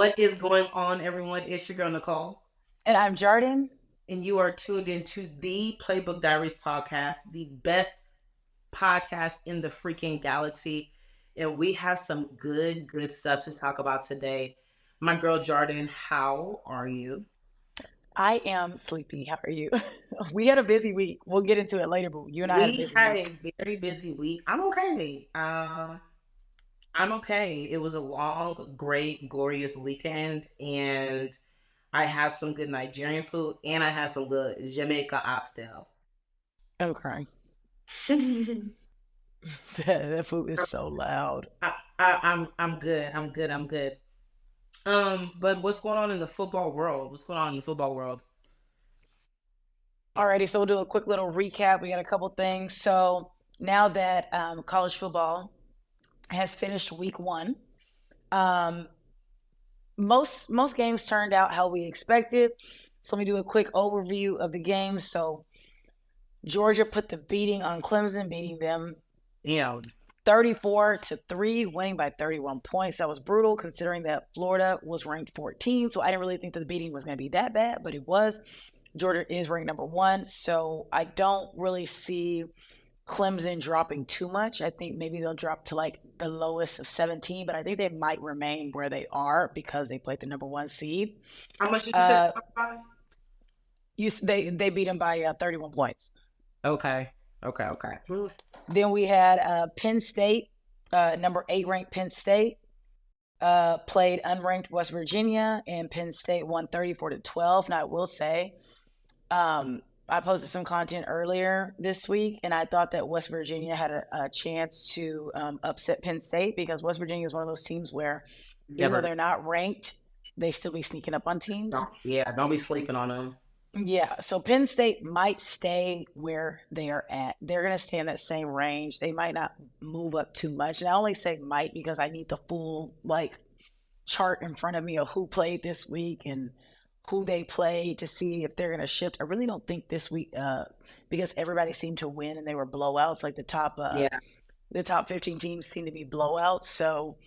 What is going on, everyone? It's your girl, Nicole. And I'm Jordan. And you are tuned into the Playbook Diaries podcast, the best podcast in the freaking galaxy. And we have some good stuff to talk about today. My girl, Jordan, how are you? I am sleepy. How are you? We had a busy week. We'll get into it later, but you and I had a We busy had week. a very busy week. I'm okay. I'm okay. It was a long, great, glorious weekend, and I had some good Nigerian food, and I had some good Jamaica oxtail. I'm crying. That food is so loud. I'm good. I'm good. But what's going on in the football world? What's going on in the football world? Alrighty, so we'll do a quick little recap. We got a couple things. So now that college football has finished week one, um, most games turned out how we expected. So let me do a quick overview of the games. So Georgia put the beating on Clemson, beating them 34-3, winning by 31 points. That was brutal considering that Florida was ranked 14. So I didn't really think that the beating was going to be that bad, but it was. Georgia is ranked number one. So I don't really see Clemson dropping too much. I think maybe they'll drop to like the lowest of 17, but I think they might remain where they are because they played the number one seed. How much did you say? They beat them by 31 points. Okay. Then we had Penn State, number 8 ranked Penn State, played unranked West Virginia, and Penn State won 34-12. Now I will say, I posted some content earlier this week, and I thought that West Virginia had a chance to upset Penn State because West Virginia is one of those teams where even though they're not ranked, they still be sneaking up on teams. Don't be sleeping on them. Yeah, so Penn State might stay where they are at. They're going to stay in that same range. They might not move up too much. And I only say might because I need the full chart in front of me of who played this week and who they played to see if they're going to shift. I really don't think this week because everybody seemed to win and they were blowouts. Like the top 15 teams seem to be blowouts. So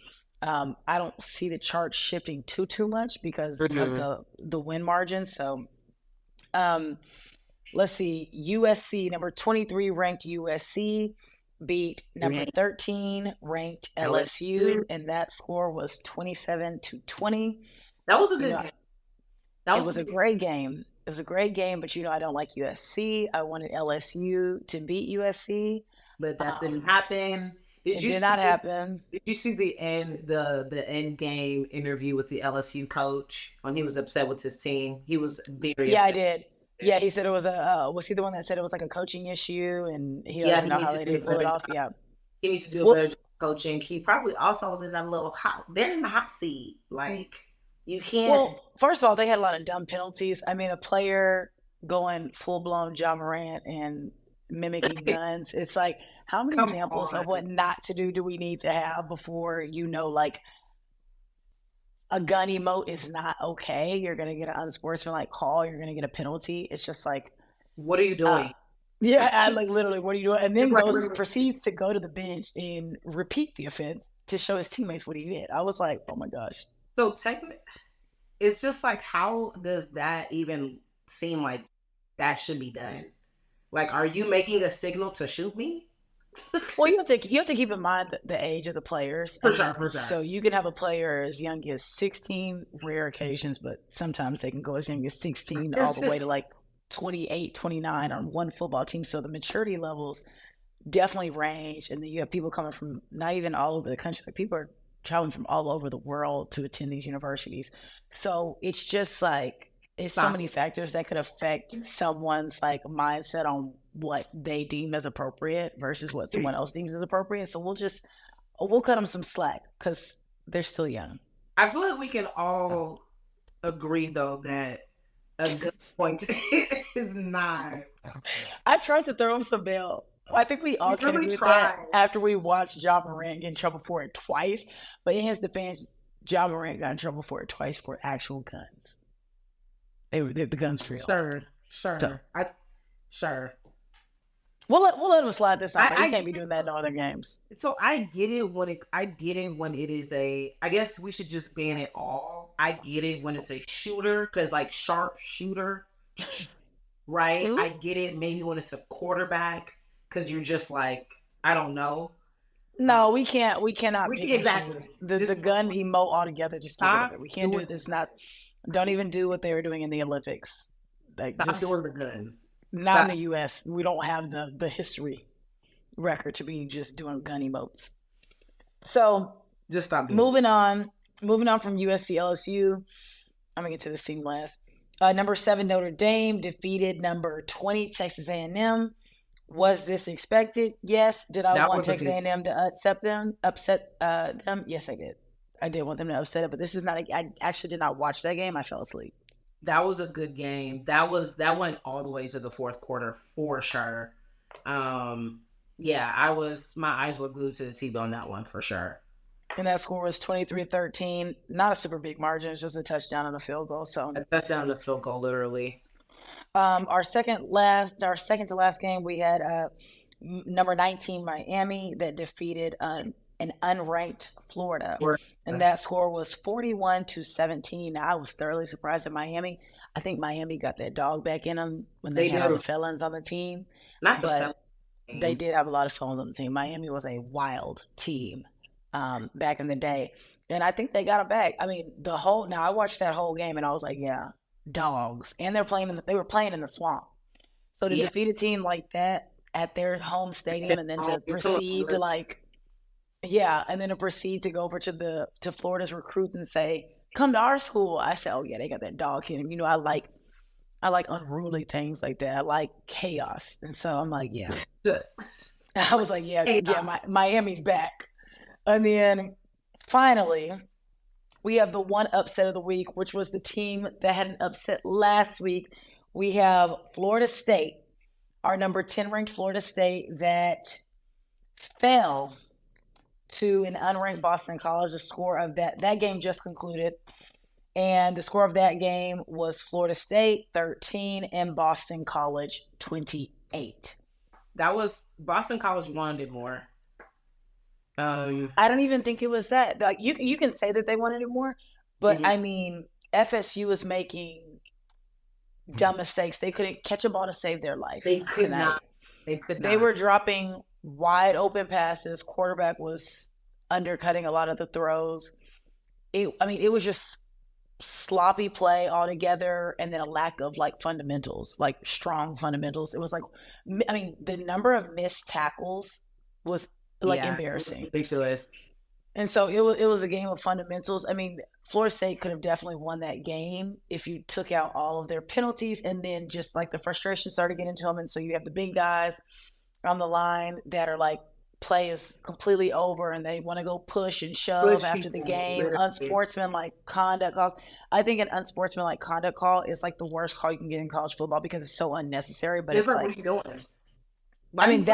I don't see the chart shifting too much because of the win margin. So let's see. USC, number 23 ranked USC, beat number 13 ranked LSU, and that score was 27-20. That was a good game. It was a great game. It was a great game, but I don't like USC. I wanted LSU to beat USC, but that didn't happen. It did not happen. Did you see the end game interview with the LSU coach when he was upset with his team? He was very upset. I did. Yeah, he said it was was he the one that said it was like a coaching issue and he doesn't know how they didn't pull it off? Yeah. He needs to do a better job coaching. He probably also was in that little they're in the hot seat. Like, you can't. Well, first of all, they had a lot of dumb penalties. I mean, a player going full-blown Ja Morant and mimicking guns. It's like, how many examples of what not to do we need to have before a gun emote is not okay? You're going to get an unsportsmanlike call. You're going to get a penalty. It's just like, what are you doing? Literally, what are you doing? And then proceeds to go to the bench and repeat the offense to show his teammates what he did. I was like, oh my gosh. So technically, it's just like, how does that even seem like that should be done? Like, are you making a signal to shoot me? Well, you have to keep in mind the age of the players. For sure. So you can have a player as young as 16, rare occasions, but sometimes they can go as young as 16 all the way to like 28, 29 on one football team. So the maturity levels definitely range. And then you have people coming from not even all over the country. Like, people are traveling from all over the world to attend these universities. So it's just like, it's so many factors that could affect someone's mindset on what they deem as appropriate versus what someone else deems as appropriate. So we'll cut them some slack because they're still young. I feel like we can all agree though that a good point is not. I tried to throw him some bail. I think we all can agree with that after we watched Ja Morant get in trouble for it twice. But in his defense, Ja Morant got in trouble for it twice for actual guns. The guns real. Sure. Sure. We'll let him slide this time. He can't be doing that in other games. So I get it when it is a. I guess we should just ban it all. I get it when it's a shooter, because like sharp shooter, right? Who? I get it maybe when it's a quarterback, because you're just like, I don't know. No, we can't. We cannot pick and Exactly. choose the Just gun emote altogether. Just get rid of stop it. We can't do doing this. Not. Don't even do what they were doing in the Olympics. Like stop just doing the guns. not in Stop. the U.S. We don't have the history record to be just doing gun emotes. So Just stop doing it. moving on. Moving on from USC LSU. I'm gonna get to this team last. Number 7 Notre Dame defeated number 20 Texas A&M. Was this expected? Yes. Did I That want was a Texas big A&M to upset them? Upset them? Yes, I did. I did want them to upset it, but this is not. I actually did not watch that game. I fell asleep. that was a good game. That went all the way to the fourth quarter for sure. Um yeah, my eyes were glued to the TV on that one for sure. And that score was 23-13. Not a super big margin. It's just a touchdown and a field goal. So A touchdown to field goal, literally. our second to last game, we had number 19 Miami that defeated an unranked Florida, and that score was 41-17. Now, I was thoroughly surprised at Miami. I think Miami got that dog back in them when they They had all do. the felons on the team, Not the felon but they game. did have a lot of felons on the team. Miami was a wild team back in the day, and I think they got it back. I mean, I watched that whole game and I was like, yeah, dogs, and they were playing in the swamp. So to Yeah. defeat a team like that at their home stadium, and then to proceed to and then to proceed to go over to Florida's recruits and say, "Come to our school." I said, "Oh yeah, they got that dog in them." You know, I like unruly things like that. I like chaos, and so I'm like, yeah. I was like, yeah, Hey, yeah, Miami's back. And then finally, we have the one upset of the week, which was the team that had an upset last week. We have Florida State, our number 10 ranked Florida State, that fell to an unranked Boston College. The score of that game just concluded. And the score of that game was Florida State 13 and Boston College 28. that was Boston College wanted more. I don't even think it was that. Like you can say that they wanted it more, but Mhm. I mean FSU was making dumb mistakes. They couldn't catch a ball to save their life They could tonight. not. They could They not. were dropping wide open passes. Quarterback was undercutting a lot of the throws. It was just sloppy play altogether, and then a lack of like fundamentals, like strong fundamentals. It was like, I mean, the number of missed tackles was like Yeah, it was embarrassing. ridiculous. And so it was a game of fundamentals. I mean, Florida State could have definitely won that game if you took out all of their penalties, and then just like the frustration started getting to them. And so you have the big guys on the line that are like, play is completely over and they want to go push and shove Push after the people, game. literally. Unsportsmanlike conduct calls. I think an unsportsmanlike conduct call is like the worst call you can get in college football because it's so unnecessary. But It's it's like, what are like, you doing? I Why are mean, you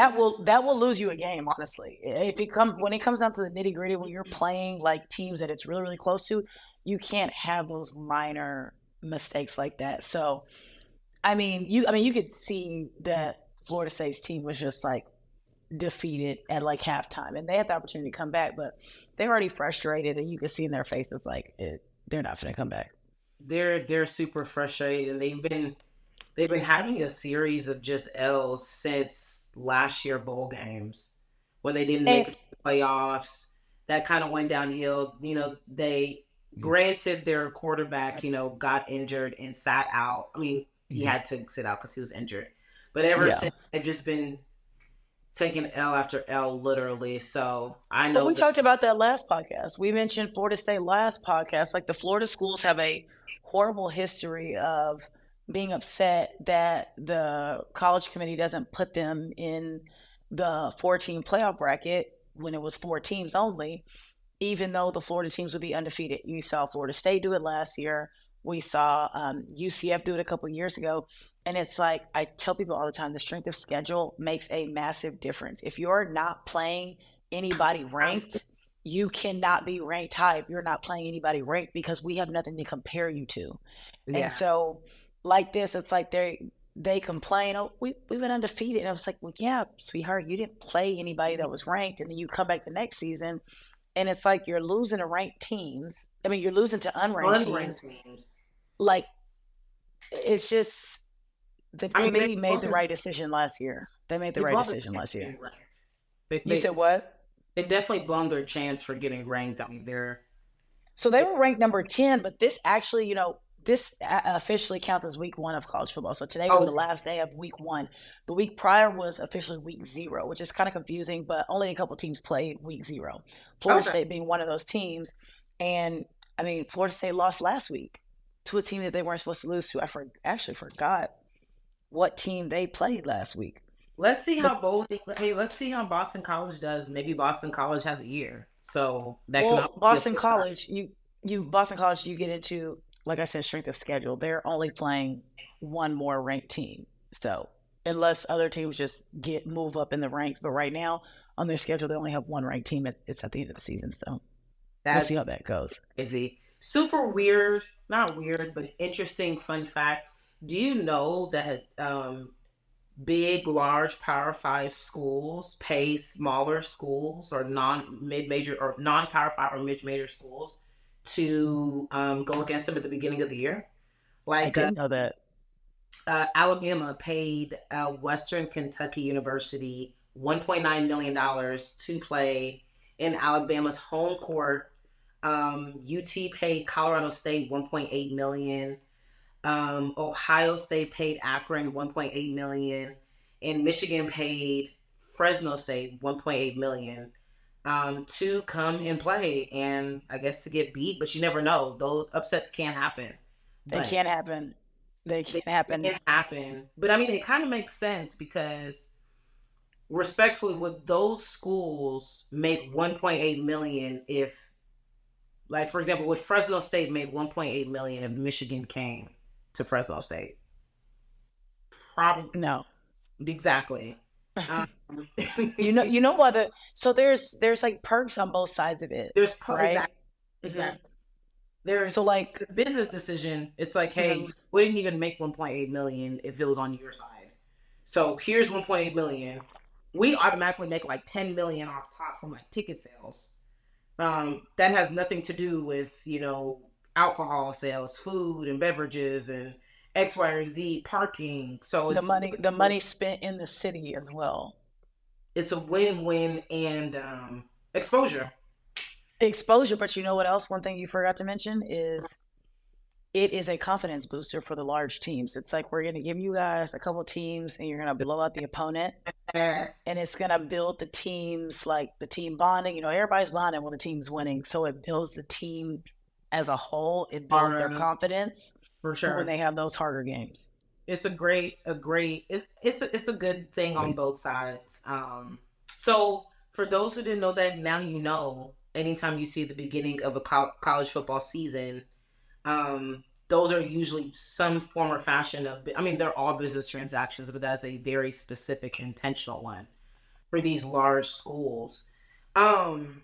that will lose you a game, honestly. If it come when it comes down to the nitty gritty, when you're playing like teams that it's really really close to, you can't have those minor mistakes like that. So you could see that Florida State's team was just like defeated at like halftime, and they had the opportunity to come back, but they're already frustrated, and you can see in their faces like they're not going to come back. they're super frustrated, and they've been having a series of just L's since last year bowl games when they didn't make And it to the playoffs. That kind of went downhill. They granted their quarterback, got injured and sat out. I mean, he had to sit out because he was injured. But ever yeah, since, they've just been taking L after L, literally. So I but know we that. talked about that last podcast. We mentioned Florida State last podcast. Like the Florida schools have a horrible history of being upset that the college committee doesn't put them in the 14 playoff bracket when it was 4 teams only, even though the Florida teams would be undefeated. You saw Florida State do it last year. We saw UCF do it a couple of years ago. And it's like, I tell people all the time, the strength of schedule makes a massive difference. If you're not playing anybody ranked, you cannot be ranked high if you're not playing anybody ranked because we have nothing to compare you to. And Yeah. so, like this, it's like they complain, oh, we've been undefeated. And I was like, well, yeah, sweetheart, you didn't play anybody that was ranked. And then you come back the next season and it's like you're losing to ranked teams. I mean, you're losing to unranked Unranked teams. teams. Like, it's just the I mean, they committee made blow the their right decision last year. They made the they right blow their decision chance last for year. getting ranked. They You they said what? they definitely blown their chance for getting ranked. I mean, So they were ranked number 10, but this actually, this officially counts as week one of college football. So today was oh the last day of week one. The week prior was officially week zero, which is kind of confusing, but only a couple teams played week zero. Florida okay. State being one of those teams. And I mean, Florida State lost last week to a team that they weren't supposed to lose to. Actually forgot what team they played last week. Let's see But how both. Hey, let's see how Boston College does. Maybe Boston College has a year, so that can well, also be a Boston flip side. College, you Boston College, you get into, like I said, strength of schedule. They're only playing one more ranked team. So unless other teams just get move up in the ranks, but right now on their schedule they only have one ranked team. It's at the end of the season, so we'll see how That's that goes. crazy. Super weird, not weird, but interesting fun fact. Do you know that big, large Power Five schools pay smaller schools or non mid major or non Power Five or mid major schools to go against them at the beginning of the year? I Like didn't know that. Alabama paid Western Kentucky University $1.9 million to play in Alabama's home court. UT paid Colorado State 1.8 million. Ohio State paid Akron 1.8 million, and Michigan paid Fresno State 1.8 million to come and play, and I guess to get beat. But you never know; those upsets can happen. They But can't happen. They they can't happen. can happen. But I mean, it kind of makes sense because, respectfully, would those schools make 1.8 million if, like, for example, would Fresno State make 1.8 million if Michigan came to Fresno State? Probably. No. Exactly. Um, You know what the so there's like perks on both sides of it, right? exactly, Hmm. exactly. So There's like, the business decision. It's like, hey, mhm, we didn't even make 1.8 million if it was on your side. So here's 1.8 million. We automatically make like 10 million off top from like ticket sales. That has nothing to do with alcohol sales, food and beverages, and X, Y, or Z parking. So the money spent in the city as well. it's a win-win and exposure. Exposure, but you know what else? One thing you forgot to mention is it is a confidence booster for the large teams. It's like we're going to give you guys a couple teams and you're going to blow out the opponent, and it's going to build the teams, like the team bonding. Everybody's bonding when the team's winning. So it builds the team as a whole. It builds their Are confidence for for when sure. they have those harder games. It's a great it's a good thing on both sides. So for those who didn't know that, now you know. Anytime you see the beginning of a college football season, those are usually some form or fashion of. I mean, they're all business transactions, but that's a very specific, intentional one for these large schools. Um,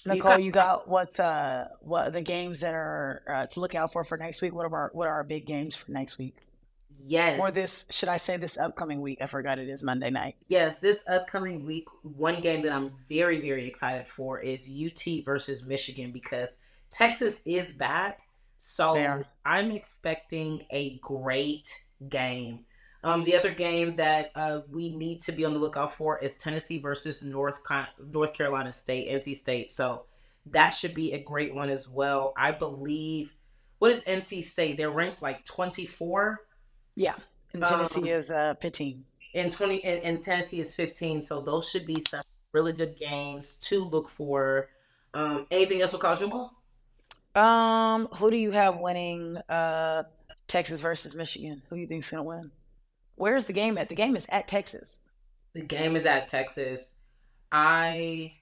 you Nicole, kind you got what the games that are to look out for next week? What are our big games for next week? Or yes. this, should I say this upcoming week? I forgot it is Monday night. Yes, this upcoming week, one game that I'm very, very excited for is UT versus Michigan because Texas is back. So There. I'm expecting a great game. The other game that we need to be on the lookout for is Tennessee versus North Carolina State, NC State. So that should be a great one as well. I believe, what is NC State? They're ranked like 24. Yeah. And Tennessee Um, is 15. and 20 and Tennessee is 15. So those should be some really good games to look for. Anything else with college football? Who do you have winning Texas versus Michigan? Who do you think's gonna win? Where's the game at? The game is at Texas. The game is at Texas. I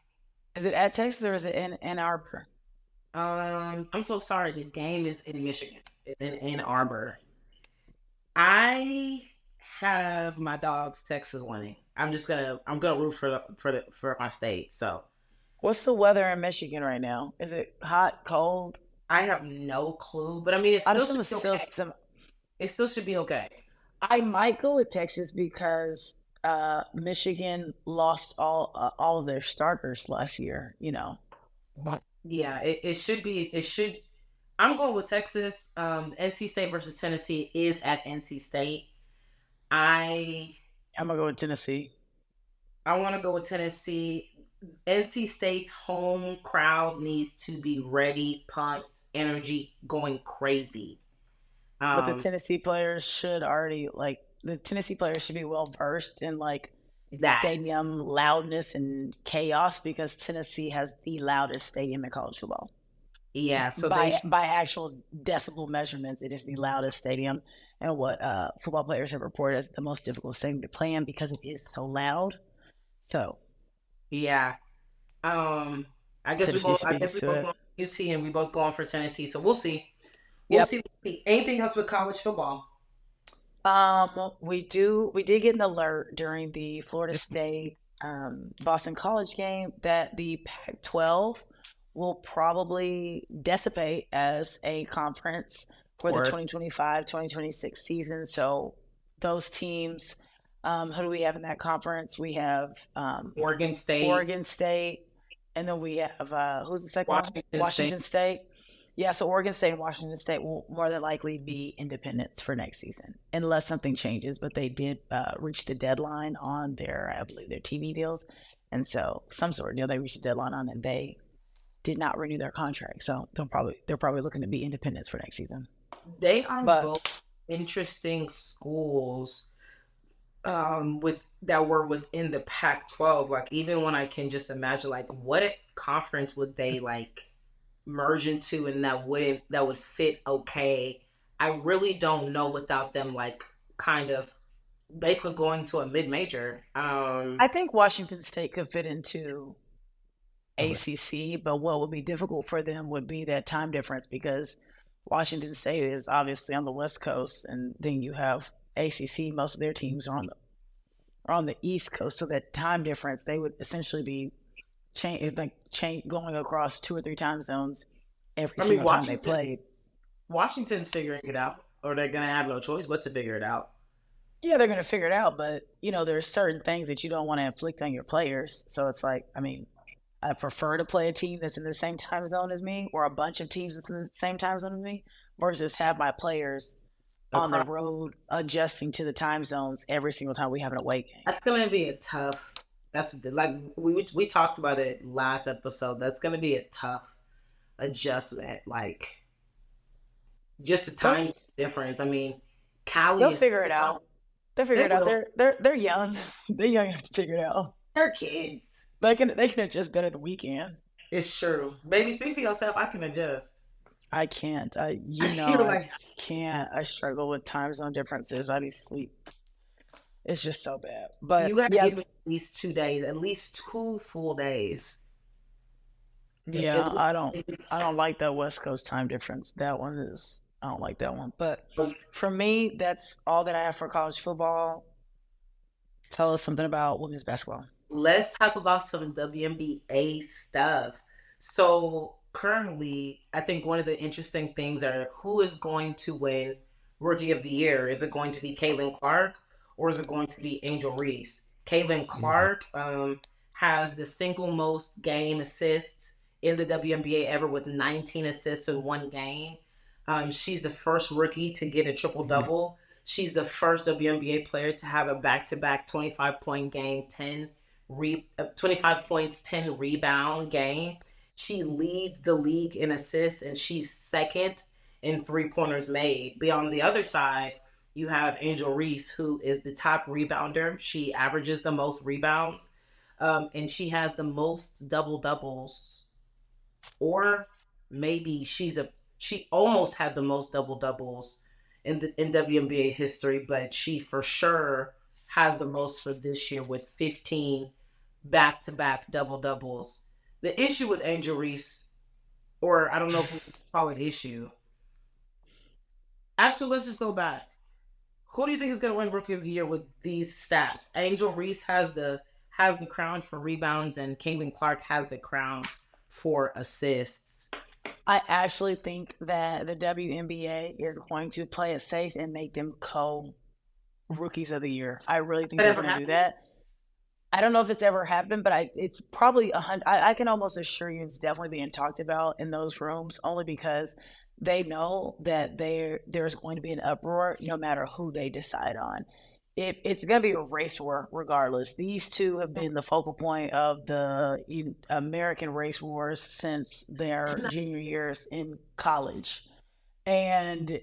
Is it at Texas or is it in Ann Arbor? I'm so sorry. The game is in Michigan. It's in Ann Arbor. I have my dogs Texas winning. I'm gonna root for my state. So What's the weather in Michigan right now? Is it hot, cold? I have no clue, but I mean it I still assume should it's be still okay. some. It still should be okay. I might go with Texas because Michigan lost all of their starters last year. You know, Yeah, it should be. It should. I'm going with Texas. NC State versus Tennessee is at NC State. I I'm gonna go with Tennessee. I want to go with Tennessee. NC State's home crowd needs to be ready, pumped, energy, going crazy. But the Um, Tennessee players should already like the Tennessee players should be well versed in like that stadium loudness and chaos because Tennessee has the loudest stadium in college football. yeah. So they By actual decibel measurements, it is the loudest stadium, and what football players have reported as the most difficult stadium to play in because it is so loud. So yeah. I guess we Tennessee both. should I be guess used we to both it. going UT and we both going for Tennessee. So we'll see. We'll Yep. see. We'll see. Anything else with college football? We did get an alert during the Florida State Boston College game that the Pac-12 will probably dissipate as a conference for the Word. 2025-2026 season. So those teams, who do we have in that conference? We have Oregon State, Oregon State, and then we have who's the second one? Washington State. Washington State. Yeah, so Oregon State and Washington State will more than likely be independents for next season, unless something changes. But they did reach the deadline on their, I believe, their TV deals, and so some sort, they reached a deadline on, and they did not renew their contract. So they're probably looking to be independents for next season. They are But both interesting schools with that were within the Pac-12. Like even when I can just imagine like what conference would they like merge into and that would fit okay. I really don't know without them like kind of basically going to a mid-major. I think Washington State could fit into Okay. ACC, but what would be difficult for them would be that time difference because Washington State is obviously on the West Coast, and then you have ACC. Most of their teams are on the East Coast, so that time difference they would essentially be going across two or three time zones every I mean single time they played. Washington's figuring it out, or they're gonna have no choice but to figure it out. Yeah, they're going to figure it out, but there's certain things that you don't want to inflict on your players. So it's like, I mean, I prefer to play a team that's in the same time zone as me, or a bunch of teams that's in the same time zone as me, versus have my players on the Across, road adjusting to the time zones every single time we have an away game. that's gonna be a tough. That's like we talked about it last episode. That's gonna be a tough adjustment. Like just the They'll time difference. I mean, Cali they'll is figure it out. They'll figure they it out. will. They're young. They're young enough to figure it out. They're kids. They can adjust better than we can. It's true, baby. Speak for yourself. I can adjust. I can't. You're I like can't. I struggle with time zone differences. I need sleep. It's just so bad. But you gotta yeah, give me at least 2 days, at least 2 full days. yeah, At least, at I least- don't like that West Coast time difference. That one is I don't like that one. But for me, that's all that I have for college football. Tell us something about women's basketball. let's talk about some WNBA stuff. So currently, I think one of the interesting things are who is going to win Rookie of the Year. Is it going to be Caitlin Clark or is it going to be Angel Reese? Caitlin Clark has the single most game assists in the WNBA ever with 19 assists in one game. She's the first rookie to get a triple double. She's the first WNBA player to have a back-to-back 25-point game, 25 points, 10 rebound game. She leads the league in assists and she's second in three-pointers made. But on the other side, you have Angel Reese, who is the top rebounder. She averages the most rebounds, and she has the most double doubles, or maybe she almost had the most double doubles in WNBA history, but she for sure has the most for this year with 15 back to back double doubles. The issue with Angel Reese, or I don't know if we call it issue. Actually, let's just go back. Who do you think is going to win Rookie of the Year with these stats? Angel Reese has the crown for rebounds, and Caitlin Clark has the crown for assists. I actually think that the WNBA is going to play it safe and make them co rookies of the year. I really think That they're ever going to do happened? that. I don't know if it's ever happened, but it's probably 100. I can almost assure you it's definitely being talked about in those rooms, only because they know that there's going to be an uproar no matter who they decide on. It's going to be a race war regardless. These two have been the focal point of the American race wars since their junior years in college, and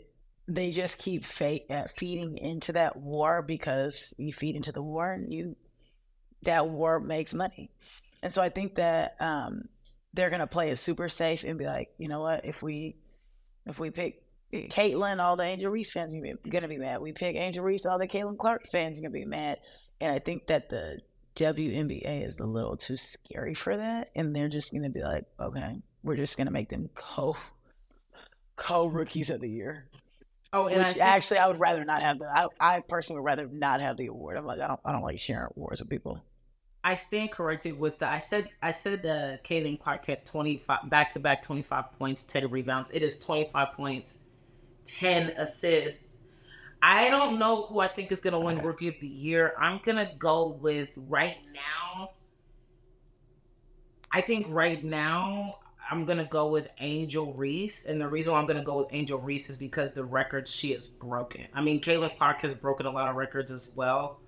they just keep feeding into that war, because you feed into the war and you that war makes money. And so I think that they're gonna play it super safe and be like, you know what, if we pick Caitlyn, all the Angel Reese fans are gonna be mad. We pick Angel Reese, all the Caitlin Clark fans are gonna be mad. And I think that the WNBA is a little too scary for that, and they're just gonna be like, okay, we're just gonna make them co rookies of the year. Oh, and I Which think actually I would rather not have the. I personally would rather not have the award. I'm like, I don't like sharing awards with people. I stand corrected with the. I said the Kaylin Clark had 25 back to back 25 points, 10 rebounds. It is 25 points, 10 assists. I don't know who I think is gonna win Rookie of the Year. I'm gonna go with right now. I think right now I'm gonna go with Angel Reese, and the reason why I'm gonna go with Angel Reese is because the records she has broken. I mean, Caitlin Clark has broken a lot of records as well.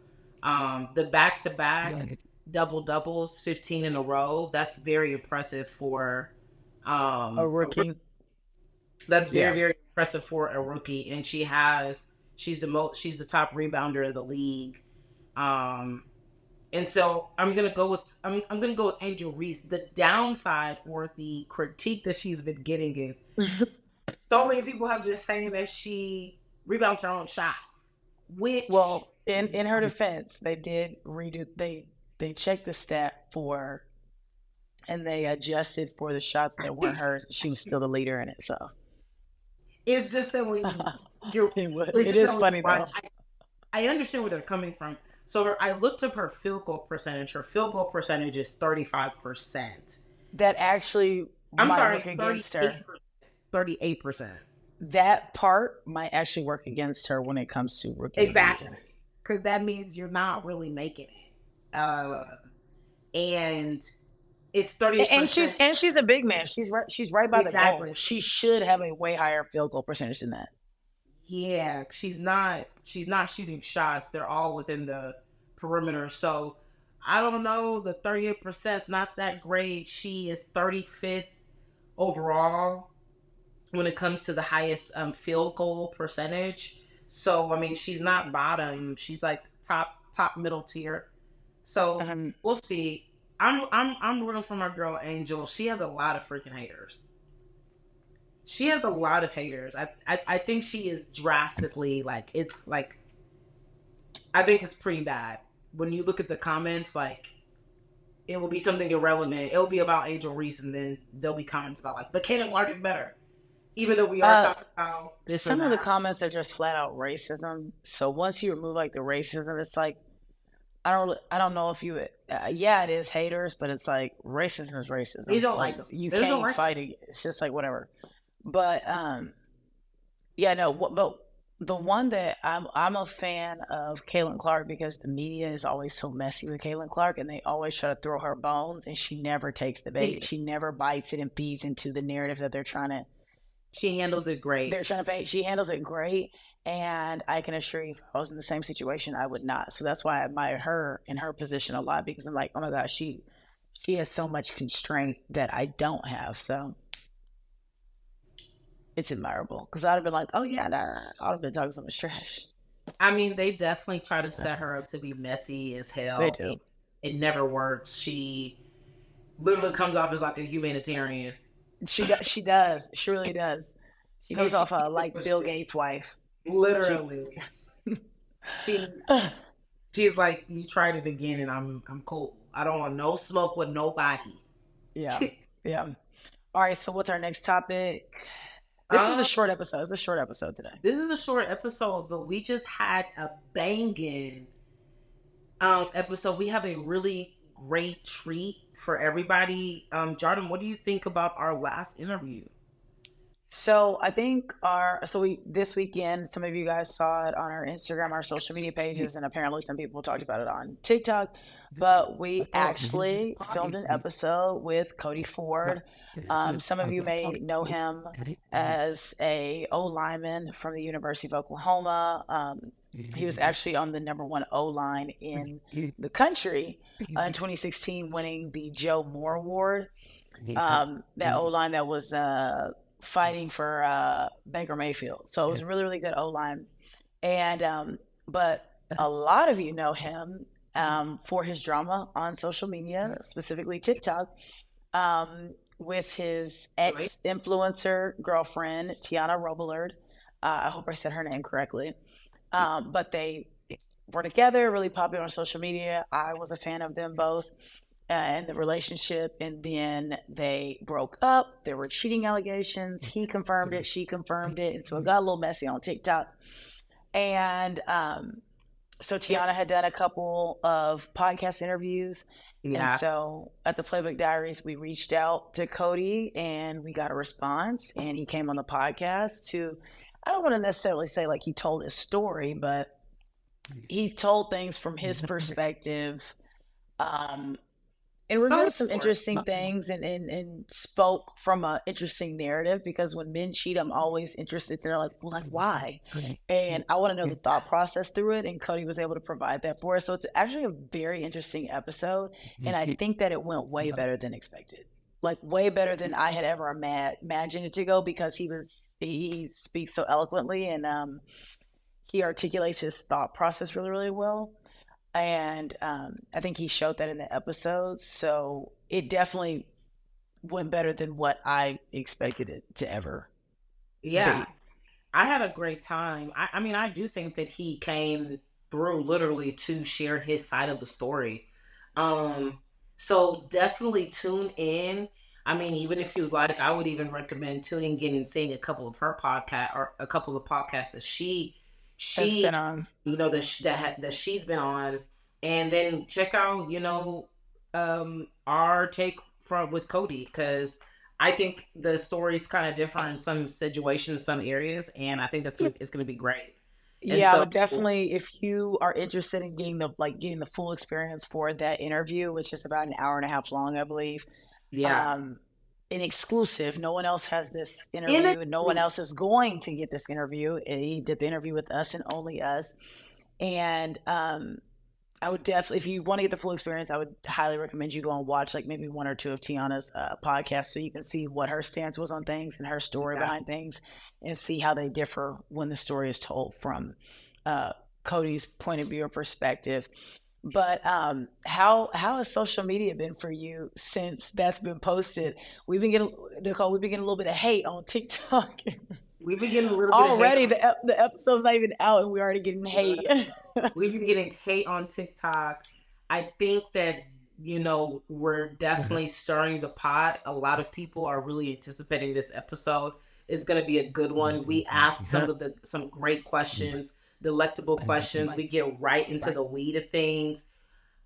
The back to back double doubles, 15 in a row. That's very impressive for A a rookie. rookie, That's very yeah. very impressive for a rookie, and she's the top rebounder of the league. Um, and so I'm gonna go with Angel Reese. The downside or the critique that she's been getting is so many people have been saying that she rebounds her own shots, which Well, in her defense, they did redo. They checked the stat for, and they adjusted for the shots that weren't hers. She was still the leader in it. So is just that when you're it's it just that is when you funny watch. though. I understand where they're coming from. So I looked up her field goal percentage. Her field goal percentage is 35%. That actually I'm might sorry, work against 38%. her. 38%. That part might actually work against her when it comes to rookie of the Exactly. year. Because that means you're not really making it. And it's And 38%. she's a big man. She's right by the goal. Exactly. She should have a way higher field goal percentage than that. Yeah, she's not shooting shots. They're all within the perimeter. So I don't know. The 38% is not that great. She is 35th overall when it comes to the highest field goal percentage. So I mean, she's not bottom. She's like top middle tier. So Um, we'll see. I'm rooting for my girl Angel. She has a lot of freaking haters. She has a lot of haters. I think she is drastically like it's like I think it's pretty bad. When you look at the comments, like it will be something irrelevant. It'll be about Angel Reese, and then there'll be comments about like, but Kaden Clark is better. Even though we are uh, talking about this or some of the that. comments are just flat out racism. So once you remove like the racism, it's like I don't know if you yeah, it is haters, but it's like racism is They racism. don't like Like them. you They just don't can't like them. fight it. It's just like whatever. But yeah, no, but the one that I'm a fan of Caitlin Clark, because the media is always so messy with Caitlin Clark, and they always try to throw her bones, and she never takes the bait. She never bites it and feeds into the narrative that She handles it great. they're trying to paint. She handles it great, and I can assure you, if I was in the same situation, I would not. So that's why I admire her in her position a lot, because I'm like, oh my gosh, she has so much constraint that I don't have. So it's admirable, because I'd have been like, oh yeah, nah, I'd have been talking so much trash. I mean, they definitely try to set her up to be messy as They hell. do. It never works. She literally comes off as like a humanitarian. She does. She really does. She And comes she off like Bill Gates' wife. She, literally she she's like, you tried it again and I'm cool. I don't want no smoke with nobody. yeah, yeah. All right. So what's our next topic? This was a um short episode. It's a short episode today. this is a short episode, but we just had a banging episode. We have a really great treat for everybody. Jordan, what do you think about our last interview? So I think this weekend, some of you guys saw it on our Instagram, our social media pages, and apparently some people talked about it on TikTok. But we actually filmed an episode with Cody Ford. Some of you may know him as a O lineman from the University of Oklahoma. He was actually on the number one O line in the country in 2016, winning the Joe Moore Award. That O line that was fighting for Baker Mayfield. So it was a really, really good O line. And but a lot of you know him for his drama on social media, specifically TikTok, with his Right? ex influencer girlfriend Tiana Robillard. I hope I said her name correctly. But they were together, really popular on social media. I was a fan of them both and the relationship, and then they broke up. There were cheating allegations. He confirmed it, she confirmed it, and so it got a little messy on TikTok. And so Tiana had done a couple of podcast interviews, and Yeah. so at the Playbook Diaries, we reached out to Cody, and we got a response, and he came on the podcast to. I don't want to necessarily say like he told his story, but he told things from his perspective, um, and Go revealed some for it. interesting things, and spoke from an interesting narrative, because when men cheat, I'm always interested. They're like, well, like, why? And I want to know the thought process through it. And Cody was able to provide that for us. So it's actually a very interesting episode. And I think that it went way better than expected. Like way better than I had ever imagined it to go, because he speaks so eloquently, and he articulates his thought process really, really well. And I think he showed that in the episode. So it definitely went better than what I expected it to ever Yeah. be. I had a great time. I mean, I do think that he came through literally to share his side of the story. Um, so definitely tune in. I mean, even if you like, I would even recommend tuning in and seeing a couple of her podcast or a couple of podcasts that That's she been on. that she's been on, and then check out our take from with Cody, because I think the story is kind of different in some situations, some areas, and I think it's gonna be great. And Yeah, I so would definitely, if you are interested in getting the full experience for that interview, which is about an hour and a half long, I believe, yeah, um, an exclusive. No one else has this in interview, and no one exclusive. else is going to get this interview. He did the interview with us and only us. And I would definitely, if you want to get the full experience, I would highly recommend you go and watch like maybe one or two of Tiana's podcasts, so you can see what her stance was on things and her story Yeah, behind things, and see how they differ when the story is told from uh, Cody's point of view or perspective. But how has social media been for you since that's been posted? We've been getting, Nicole, we've been getting a little bit of hate on TikTok. we've been getting a little bit of hate Already on. the episode's not even out, and we're already getting hate. We've been getting hate on TikTok. I think that, we're definitely stirring the pot. A lot of people are really anticipating this episode. It's going to be a good one. We ask some great questions, delectable questions. We get right into the weed of things.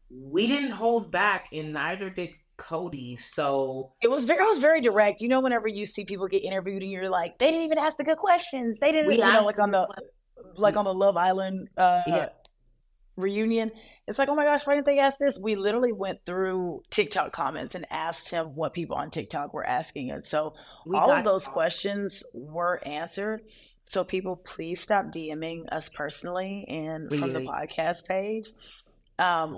We didn't hold back, and neither did Cody. So It was very direct. You know, whenever you see people get interviewed and you're like, they didn't even ask the good questions. They we didn't, asked like the on good the Love Island yeah, reunion. It's like, oh my gosh, why didn't they ask this? We literally went through TikTok comments and asked him what people on TikTok were asking. And so we all of got those questions were answered. So people, please stop DMing us personally and from the we podcast page.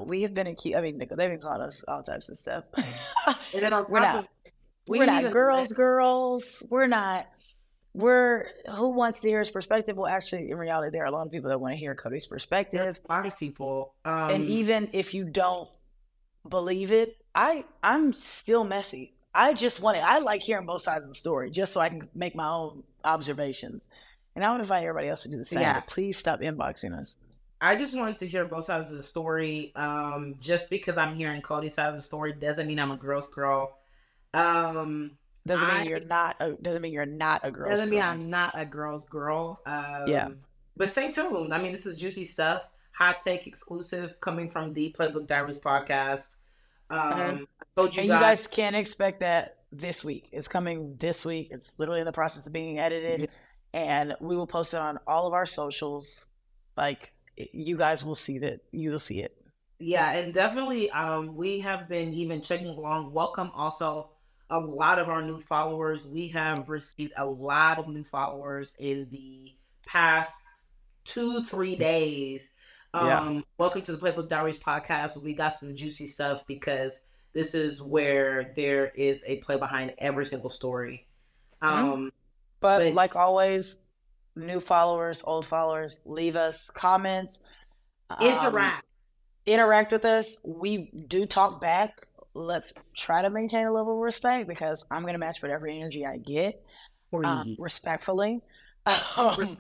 We have been accused. I mean, they've been calling us all types of stuff. and then on we're top not. of we We're didn't not even girls, let girls. We're not. We're who wants to hear his perspective? Well, actually, in reality, there are a lot of people that want to hear Cody's there's perspective. a lot of people. And even if you don't believe it, I'm still messy. I just want it. I like hearing both sides of the story, just so I can make my own observations. And I would invite everybody else to do the same. Yeah, But please stop inboxing us. I just wanted to hear both sides of the story. Just because I'm hearing Cody's side of the story doesn't mean I'm a girl's girl. Um, Doesn't mean I you're not. Doesn't mean you're not a girl's doesn't mean girl. I'm not a girl's girl. Yeah. But stay tuned. I mean, this is juicy stuff. Hot take exclusive coming from the Playbook Diaries podcast. Uh-huh. I told you And you guys, guys can't expect that this week. It's coming this week. It's literally in the process of being edited, and we will post it on all of our socials. Like, you guys will see that. You will see it. Yeah, and definitely we have been even checking along. Welcome also a lot of our new followers. We have received a lot of new followers in the past 2-3 days. Yeah. Welcome to the Playbook Diaries podcast. We got some juicy stuff because this is where there is a play behind every single story. Mhm. Um, But but like always, new followers, old followers, leave us comments. Um, interact. interact with us. We do talk back. Let's try to maintain a level of respect because I'm going to match whatever energy I get, Please. respectfully. Um,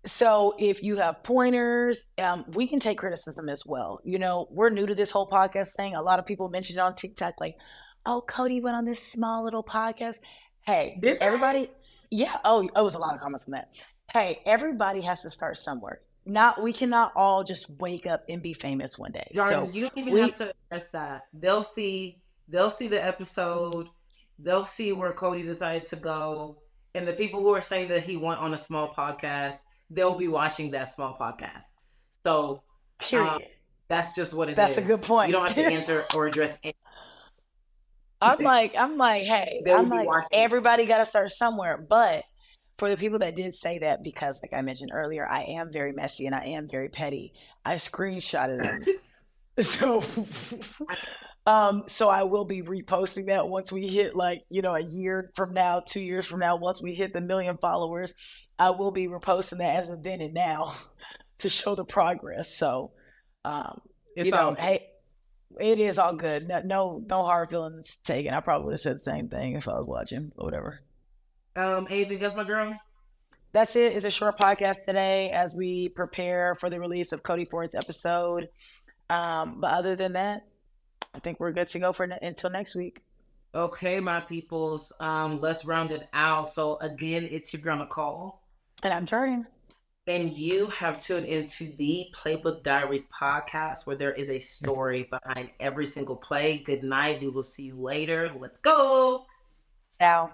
so if you have pointers, we can take criticism as well. You know, we're new to this whole podcast thing. A lot of people mentioned it on TikTok, like, "Oh, Cody went on this small little podcast." Hey, Did everybody, yeah. Oh, it was a lot of comments on that. Hey, everybody has to start somewhere. Not we cannot all just wake up and be famous one day. So Jordan, you don't even have we to address that. They'll see the episode, they'll see where Cody decided to go, and the people who are saying that he went on a small podcast, they'll be watching that small podcast. So um, period. that's just what it That's a good is. You point. don't have to answer or address anything. Hey, They will be watching. everybody got to start somewhere. But for the people that did say that, because like I mentioned earlier, I am very messy and I am very petty. I screenshotted them. So, so I will be reposting that once we hit like, a year from now, 2 years from now, once we hit the 1 million followers, I will be reposting that as of then and now to show the progress. So, um, It's all good. hey, it is all good. No hard feelings taken. I probably would have said the same thing if I was watching or whatever. Anything else, my girl? That's it. It's a short podcast today as we prepare for the release of Cody Ford's episode. But other than that, I think we're good to go for until next week. Okay, my peoples. Let's round it out. So again, it's your girl Nicole. And I'm Jordan. And you have tuned into the Playbook Diaries podcast, where there is a story behind every single play. Good night. We will see you later. Let's go. Ciao.